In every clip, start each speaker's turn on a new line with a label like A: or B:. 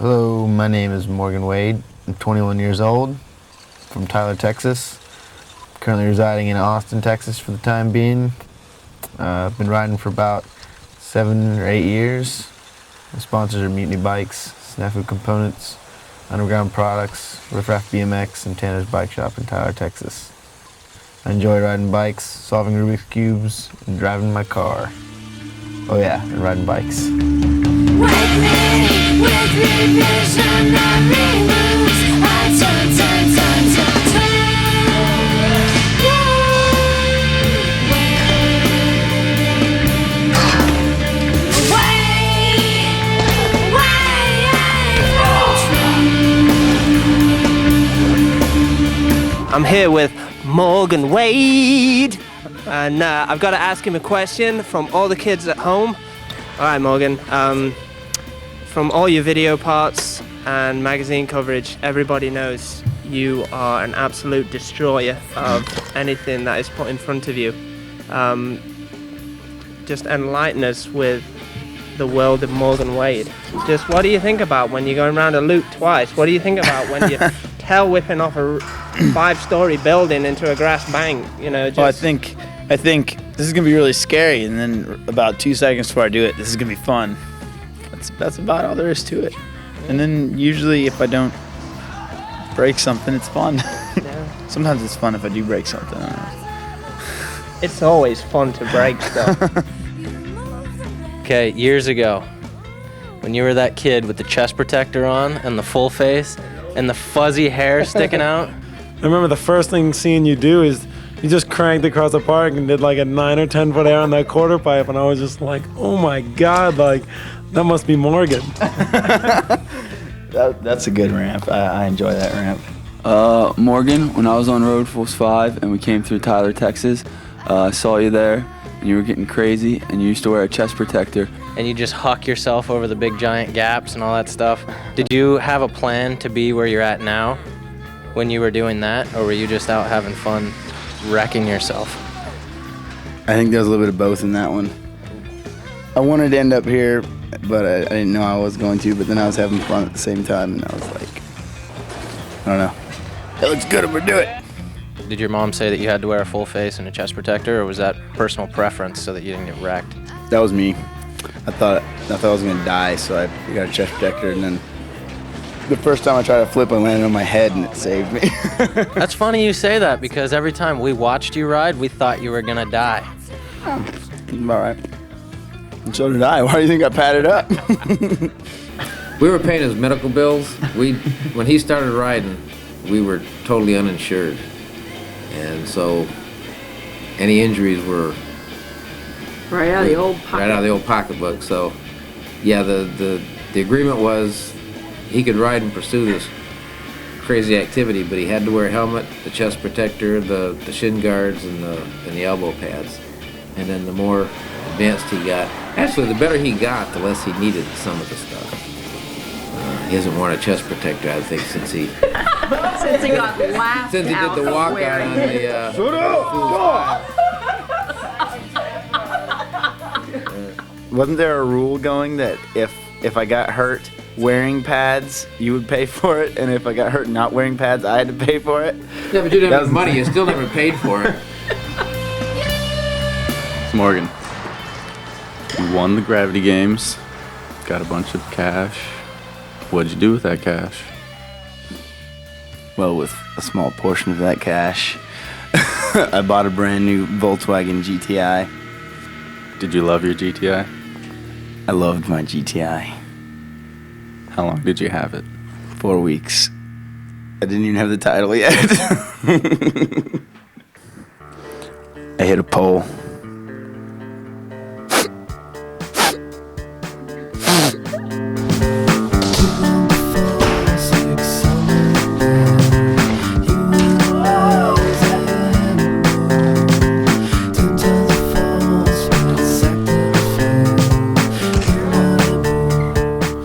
A: Hello, my name is Morgan Wade. I'm 21 years old, from Tyler, Texas. Currently residing in Austin, Texas for the time being. I've been riding for about 7 or 8 years. My sponsors are Mutiny Bikes, Snafu Components, Underground Products, Riffraff BMX, and Tanner's Bike Shop in Tyler, Texas. I enjoy riding bikes, solving Rubik's Cubes, and driving my car. Oh yeah, and riding bikes.
B: Wake me with revisionary moves. I turn.
C: I'm here with Morgan Wade, and I've got to ask him a question from all the kids at home. All right, Morgan, from all your video parts and magazine coverage, everybody knows you are an absolute destroyer of anything that is put in front of you. Just enlighten us with the world of Morgan Wade. Just what do you think about when you're going around a loop twice? What do you think about when you're tail whipping off a 5-story building into a grass bank? You know, just...
D: Well, I think this is gonna be really scary, and then about 2 seconds before I do it, this is gonna be fun. That's about all there is to it. And then usually, if I don't break something, it's fun.
C: Yeah.
D: Sometimes it's fun if I do break something. I don't know.
C: It's always fun to break stuff.
E: Okay, years ago, when you were that kid with the chest protector on and the full face and the fuzzy hair sticking out.
F: I remember the first thing seeing you do is you just cranked across the park and did like a 9 or 10 foot air on that quarter pipe, and I was just like, oh my God, like that must be Morgan.
D: That's a good ramp. I enjoy that ramp.
G: Morgan, when I was on Road Force 5 and we came through Tyler, Texas, I saw you there and you were getting crazy and you used to wear a chest protector.
E: And you just huck yourself over the big giant gaps and all that stuff. Did you have a plan to be where you're at now when you were doing that, or were you just out having fun wrecking yourself?
A: I think there's a little bit of both in that one. I wanted to end up here, but I didn't know I was going to, but then I was having fun at the same time, and I was like, I don't know. It looks good, I'm gonna do it.
E: Did your mom say that you had to wear a full face and a chest protector, or was that personal preference so that you didn't get wrecked?
A: That was me. I thought I was gonna die, so I got a chest protector, and then the first time I tried to flip, I landed on my head, and it saved me.
E: That's funny you say that, because every time we watched you ride, we thought you were gonna die.
A: All right. And so did I. Why do you think I padded up?
H: We were paying his medical bills. When he started riding, we were totally uninsured. And so any injuries were
I: right out of the old pocket.
H: Right out of the old pocketbook. So yeah, the agreement was he could ride and pursue this crazy activity, but he had to wear a helmet, the chest protector, the shin guards, and the elbow pads. And then the more advanced he got, actually the better he got, the less he needed some of the stuff. He hasn't worn a chest protector, I think, since he
I: since he got laughed
H: since he
I: out
H: did the
I: for
H: walk
I: wearing
H: on the
D: Shut up! Wasn't there a rule going that if I got hurt wearing pads, you would pay for it, and if I got hurt not wearing pads, I had to pay for it?
H: Yeah, but you didn't have any money. You still never paid for it.
G: Morgan, you won the Gravity Games, got a bunch of cash. What'd you do with that cash?
A: Well, with a small portion of that cash, I bought a brand new Volkswagen GTI.
G: Did you love your GTI?
A: I loved my GTI.
G: How long did you have it?
A: 4 weeks. I didn't even have the title yet. I hit a pole.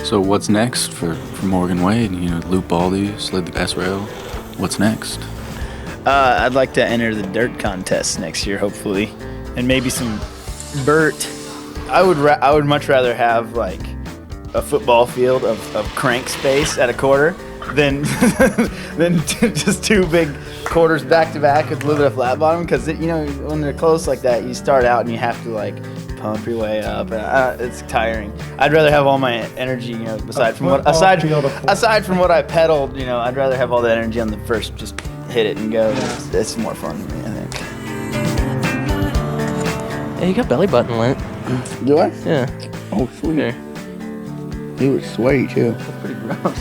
G: So what's next for Morgan Wade? You know, loop Baldy, slid the S-rail. What's next?
D: I'd like to enter the dirt contest next year, hopefully, and maybe some Burt. I would much rather have like a football field of crank space at a quarter than just two big quarters back to back with a little bit of flat bottom. Because when they're close like that, you start out and you have to like pump your way up, and it's tiring. I'd rather have all my energy, aside from what I pedaled, I'd rather have all that energy on the first, just hit it and go. Yeah. It's more fun to me, I think.
E: Yeah, you got belly button lint.
A: Do I?
E: Yeah.
A: Oh, sweet.
E: Here.
A: He was sweaty too.
E: That's pretty gross.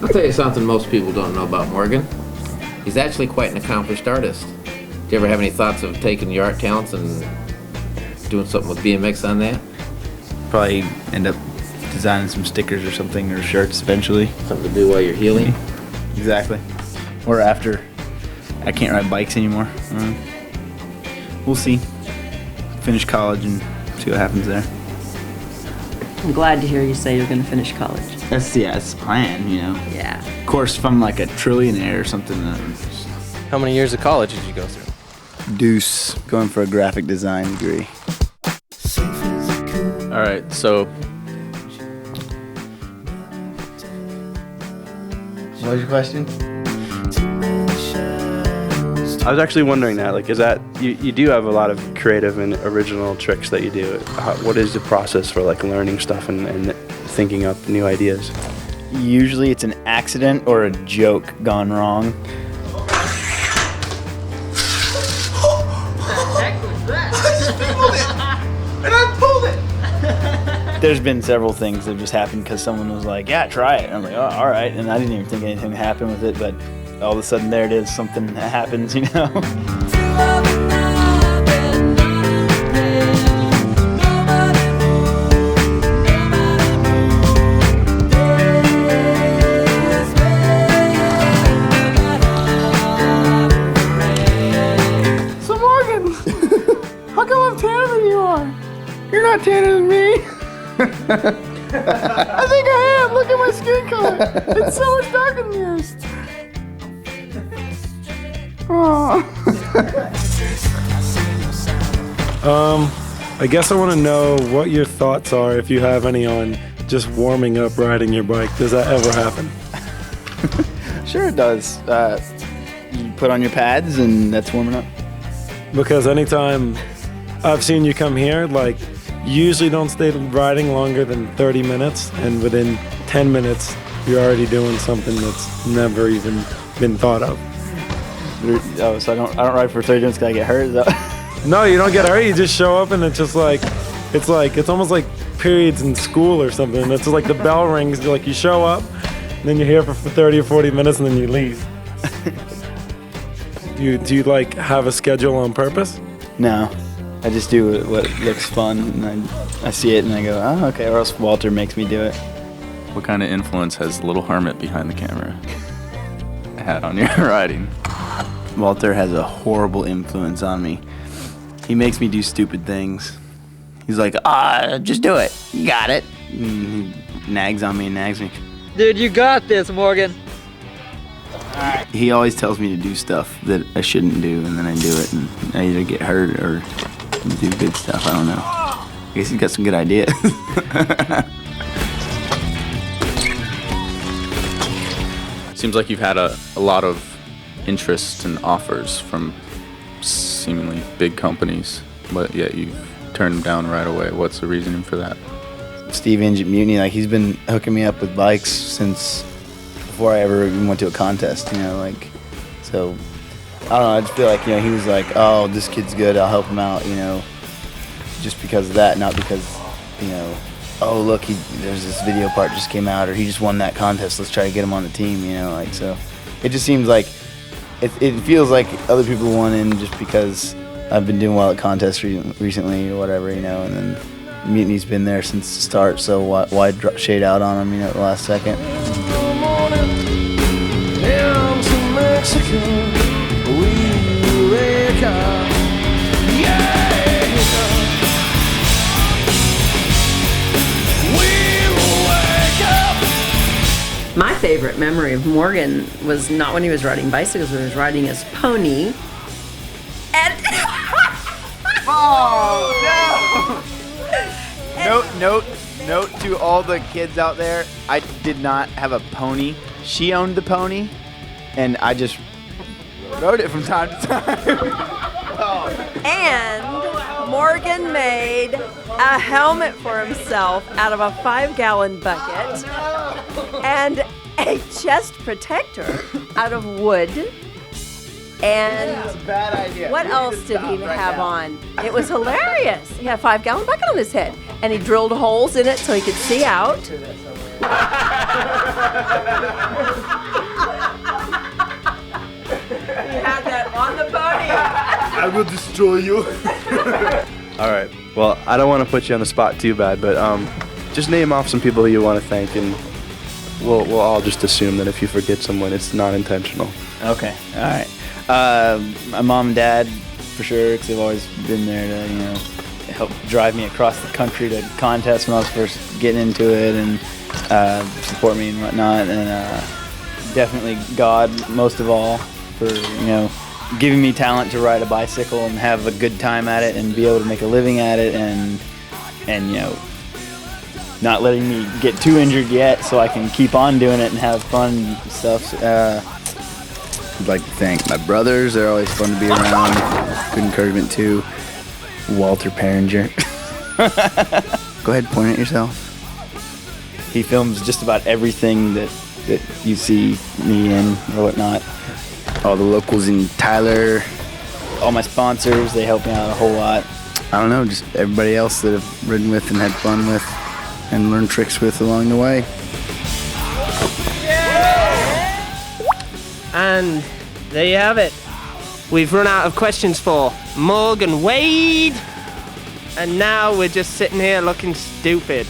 H: I'll tell you something most people don't know about Morgan. He's actually quite an accomplished artist. Do you ever have any thoughts of taking your art talents and doing something with BMX on that?
D: Probably end up designing some stickers or something, or shirts eventually.
H: Something to do while you're healing?
D: Exactly. Or after I can't ride bikes anymore. We'll see. Finish college and see what happens there.
I: I'm glad to hear you say you're going to finish college.
D: That's the plan,
I: Yeah.
D: Of course, if I'm like a trillionaire or something.
E: How many years of college did you go through?
D: Deuce, going for a graphic design degree.
E: All right, so
A: What was your question?
J: I was actually wondering that, is that, you do have a lot of creative and original tricks that you do. What is the process for learning stuff and thinking up new ideas?
D: Usually it's an accident or a joke gone wrong. There's been several things that have just happened because someone was like, yeah, try it. And I'm like, oh, all right. And I didn't even think anything happened with it, but all of a sudden there it is, something that happens,
A: So Morgan, how come I'm tanner than you are? You're not tanner than me. I think I am. Look at my skin color. It's so much darker than yours.
F: I guess I want to know what your thoughts are, if you have any, on just warming up riding your bike. Does that ever happen?
D: Sure it does. You put on your pads and that's warming up.
F: Because anytime I've seen you come here, you usually don't stay riding longer than 30 minutes, and within 10 minutes, you're already doing something that's never even been thought of.
D: Oh, so I don't ride for 30 minutes because I get hurt?
F: No, you don't get hurt. You just show up, and it's just it's almost like periods in school or something. It's just the bell rings, you show up, and then you're here for 30 or 40 minutes, and then you leave. Do you have a schedule on purpose?
D: No. I just do what looks fun, and I see it and I go, oh, okay, or else Walter makes me do it.
G: What kind of influence has Little Hermit behind the camera had on your riding?
D: Walter has a horrible influence on me. He makes me do stupid things. He's like, just do it. You got it. And he nags on me and nags me.
K: Dude, you got this, Morgan.
D: He always tells me to do stuff that I shouldn't do, and then I do it, and I either get hurt or do good stuff. I don't know. I guess he's got some good ideas.
G: Seems like you've had a lot of interest and offers from seemingly big companies, but yet you've turned them down right away. What's the reasoning for that?
D: Steve Inge at Mutiny, he's been hooking me up with bikes since before I ever even went to a contest, so I don't know, I just feel like, he was like, oh, this kid's good, I'll help him out, just because of that, not because, oh, look, there's this video part just came out, or he just won that contest, let's try to get him on the team, so it just seems like, it feels like other people want in just because I've been doing well at contests recently or whatever, and then Mutiny's been there since the start, so why shade out on him, at the last second?
I: My favorite memory of Morgan was not when he was riding bicycles, when he was riding his pony. And
D: note to all the kids out there. I did not have a pony. She owned the pony, and I just rode it from time to time.
I: And Morgan made a helmet for himself out of a 5-gallon bucket and a chest protector out of wood. And
D: Bad idea.
I: what else did he have on? It was hilarious. He had a 5-gallon bucket on his head, and he drilled holes in it so he could see out. He had that on the pony.
J: I will destroy you. All right. Well, I don't want to put you on the spot too bad, but just name off some people you want to thank, and we'll all just assume that if you forget someone, it's not intentional.
D: Okay. All right. My mom and dad, for sure, because they've always been there to, help drive me across the country to contests when I was first getting into it and support me and whatnot. And definitely God, most of all, for, giving me talent to ride a bicycle and have a good time at it and be able to make a living at it and not letting me get too injured yet so I can keep on doing it and have fun and stuff.
L: I'd like to thank my brothers. They're always fun to be around. Good encouragement too. Walter Perringer. Go ahead, point at yourself.
D: He films just about everything that you see me in or whatnot.
L: All the locals in Tyler.
D: All my sponsors, they help me out a whole lot.
L: I don't know, just everybody else that I've ridden with and had fun with and learned tricks with along the way.
C: And there you have it. We've run out of questions for Morgan Wade. And now we're just sitting here looking stupid.